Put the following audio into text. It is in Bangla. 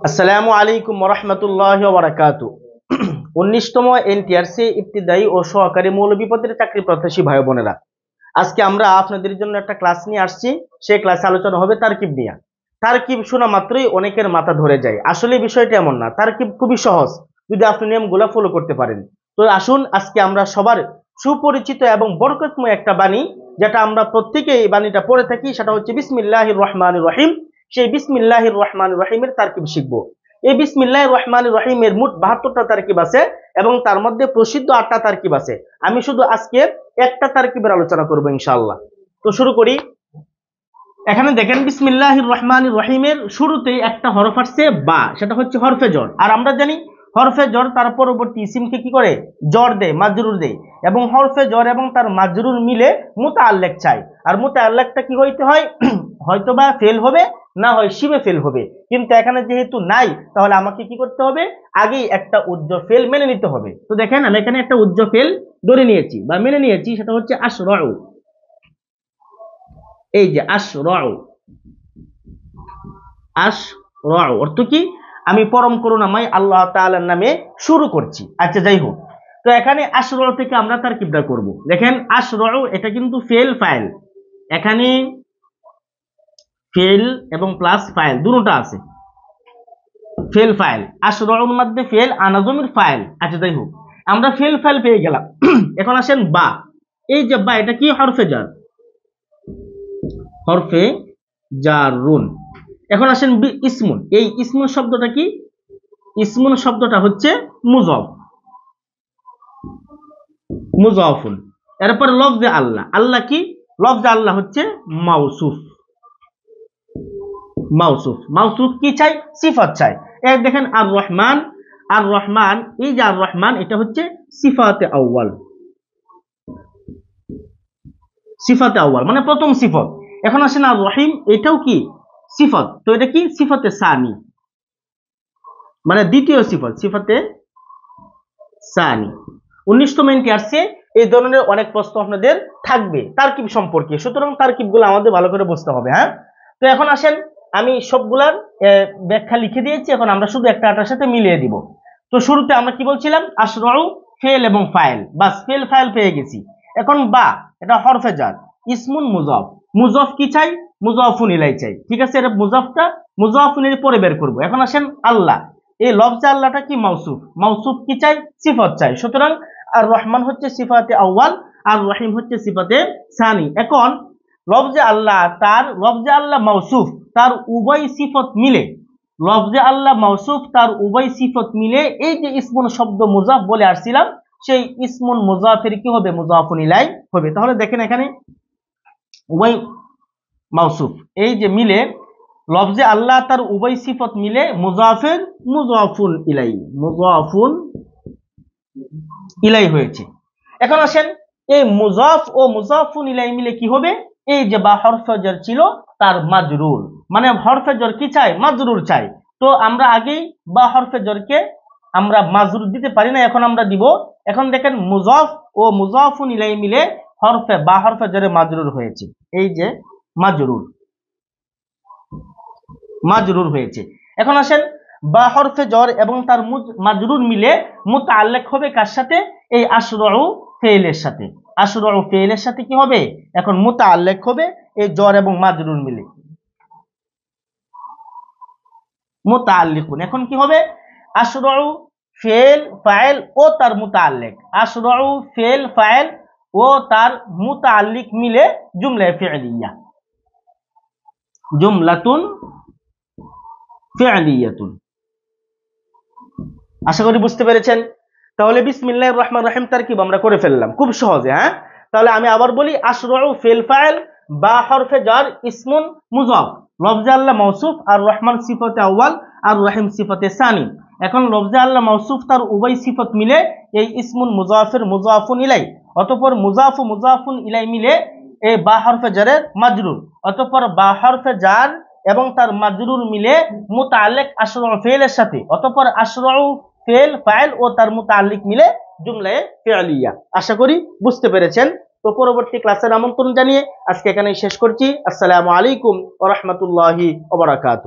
আসসালামু আলাইকুম ওরহমতুল্লাহি ওয়া বারাকাতুহু। 19তম এনটিআরসি ইবতিদায়ী ও সহকারী মৌলভী পদের চাকরি প্রত্যাশী ভাই বোনেরা, আজকে আমরা আপনাদের জন্য একটা ক্লাস নিয়ে আসছি। সেই ক্লাসে আলোচনা হবে তারকিব নিয়ে। তারকিব শোনা মাত্রই অনেকের মাথা ধরে যায়। আসলে বিষয়টা এমন না, তারকিব খুবই সহজ যদি আপনি নিয়মগুলো ফলো করতে পারেন। তো আসুন আজকে আমরা সবার সুপরিচিত এবং বরকতময় একটা বাণী, যেটা আমরা প্রত্যেকেই এই বাণীটা পড়ে থাকি, সেটা হচ্ছে বিসমিল্লাহির রহমানির রহিম। সেই বিসমিল্লাহির রহমানির রহিমের তারকিব শিখব। এই বিসমিল্লাহির রহমানির রহিমের মোট 72টা তারকিব আছে এবং তার মধ্যে প্রসিদ্ধ 8টা তারকিব আছে। আমি শুধু আজকে একটা তারকিবের আলোচনা করব ইনশাআল্লাহ। তো শুরু করি। এখানে দেখেন বিসমিল্লাহির রহমানির রহিমের শুরুতেই একটা হরফ আসছে বা, সেটা হচ্ছে হরফে জর। আর আমরা জানি হরফে জর তার পরবর্তী ইসিমকে কি করে, জর দেয়, মাজরুর দেয়। এবং হরফে জর এবং তার মাজরুর মিলে মুতাআল্লিক চাই। আর মুতাআল্লিকটা কি হইতে হয়, হয়তোবা ফেল হবে, না হয় শিবে ফেল হবে। কিন্তু এখানে যেহেতু নাই, তাহলে আমাকে কি করতে হবে, আগেই একটা উজ্জ্বল ফেল মেনে নিতে হবে। তো দেখেন আমি এখানে একটা উজ্জ্বল ফেল ধরে নিয়েছি বা মেনে নিয়েছি, সেটা হচ্ছে আশরাউ। এই যে আশরাউ, আশরাউ অর্থ কি, আমি পরম করুণাময় আল্লাহ তাআলার নামে শুরু করছি। আচ্ছা যাই হোক, তো এখানে আশরাউ থেকে আমরা তারকিবটা করব। দেখেন আশরাউ এটা কিন্তু ফেল ফাইল, এখানে ফেল এবং প্লাস ফাইল দুটোটা আছে। ফেল ফাইল, আশরাউর মধ্যে ফেল আনাজমির ফাইল। আচ্ছা যাই হোক, আমরা ফেল ফাইল পেয়ে গেলাম। এখন আসেন বা। এই যে বা, এটা কি, হরফে জার, হরফে জারুন। এখন আসেন ইসমুন। এই ইসমুন শব্দটা কি, ইসমুন শব্দটা হচ্ছে মুজফ, মুজফুন। এরপর লফজে আল্লাহ, আল্লাহ কি, লফজে আল্লাহ হচ্ছে মাউসুফ, মাউসুফ। মাউসুফ কি চাই, সিফাত চাই। এক দেখেন আর রহমান, আর রহমান, এই যে আর রহমান এটা হচ্ছে সিফাতে আউয়াল, সিফাতে আউয়াল মানে প্রথম সিফত। এখন আসেন আর রহিম, এটাও কি সিফত, তো এটা কি সিফাতে সানি মানে দ্বিতীয় সিফত, সিফাতে সানি। 19তম এনটিআরসি এই ধরনের অনেক প্রশ্ন আপনাদের থাকবে তারকিব সম্পর্কে, সুতরাং তারকিবগুলো আমাদের ভালো করে বুঝতে হবে। হ্যাঁ, তো এখন আসেন আমি সবগুলার ব্যাখ্যা লিখে দিয়েছি, এখন আমরা শুধু একটা আটার সাথে মিলিয়ে দিব। তো শুরুতে আমরা কি বলছিলাম, আশরাউ ফেল এবং ফাইল, বাস ফেল ফাইল পেয়ে গেছি। এখন বা, এটা হরফে জার, ইসমুন মুজফ। মুজফ কি চাই, মুজফুন ইলাই চাই। ঠিক আছে, এটা মুজফটা মুজফুন এর পরে বের করব। এখন আসেন আল্লাহ, এই লফজে আল্লাহটা কি মাউসুফ, মাউসুফ কি চাই, সিফত চাই। সুতরাং আর রহমান হচ্ছে সিফাতে আউয়াল, আর রহিম হচ্ছে সিফাতে সানি। এখন লফজে আল্লাহ, তার লফজে আল্লাহ মাউসুফ, তার উভয় সিফত মিলে, লফজে আল্লাহ মাউসুফ তার উভয় সিফত মিলে এই যে ইসমুন শব্দ মুজাফ বলে আসছিলাম, সেই ইসমুন মুজাফের কি হবে, মুজাফুন ইলাই হবে। তাহলে দেখেন এখানে উভয় মাউসুফ এই যে মিলে, লফজে আল্লাহ তার উভয় সিফত মিলে মুজাফের মুজাফুন ইলাই, মুজাফুন ইলাই হয়েছে। এখন আসেন এই মুজাফ ও মুজাফুন ইলাই মিলে কি হবে, এই যে বা হরফে জার ছিল তার মাজরুর, মানে হরফে জার কি চাই, মাজরুর চাই। তো আমরা আগেই বা হরফে জারকে আমরা মাজরুর দিতে পারি না, এখন আমরা দিব। এখন দেখেন মুজাফ ও মুজাফুন ইলাই মিলে হরফে বা হরফে জারে মাজরুর হয়েছে। এই যে মাজরুর, মাজরুর হয়েছে। এখন আসেন বা হরফে জর এবং তার মাজরুর মিলে মুতাআল্লিক হবে কার সাথে, এই আশরাউ ফেইলের সাথে। আশরাউ ফেইলের সাথে কি হবে, এখন মুতাআল্লিক হবে এই জর এবং মাজরুর মিলে, মুতাআল্লিকুন। এখন কি হবে, আশরাউ ফেল ফাইল ও তার মুতাআল্লিক, আশরাউ ফেল ফাইল ও তার মুতাআল্লিক মিলে জুমলা ফি'লিয়া, জুমলাতুন ফি'লিয়াতুন। আশা করি বুঝতে পেরেছেন। তাহলে বিসমিল্লাহির রহমানির রহিম তারকিব আমরা করে ফেললাম খুব সহজে। হ্যাঁ, তাহলে আমি আবার বলি, আশরাউ ফেল ফাইল, বা হরফে জার, ইসমুন মুজাফ, লফজে আল্লাহ মাউসুফ, আর রহমান সিফাতে আউয়াল, আর রহিম সিফাতে সানি। এখন লফজে আল্লাহ মাউসুফ তার উভয় সিফত মিলে এই ইসমুন মুজাফের মুজাফুন ইলাই, অতঃপর মুজাফ ও মুজাফুন ইলাই মিলে এই বা হরফে জারের মাজরুর, অতঃপর বা হরফে জার এবং তার মাজরুর মিলে মুতাআল্লিক আশরাউ ফেলের সাথে, অতঃপর আশরাউ ফেল ফাইল ও তার মুতাআল্লিক মিলে জুমলায়ে ফি'লিয়া। আশা করি বুঝতে পেরেছেন। তো পরবর্তী ক্লাসের আমন্ত্রণ জানিয়ে আজকে এখানেই শেষ করছি। আসসালামু আলাইকুম ওয়া রাহমাতুল্লাহি ওয়া বারাকাতুহু।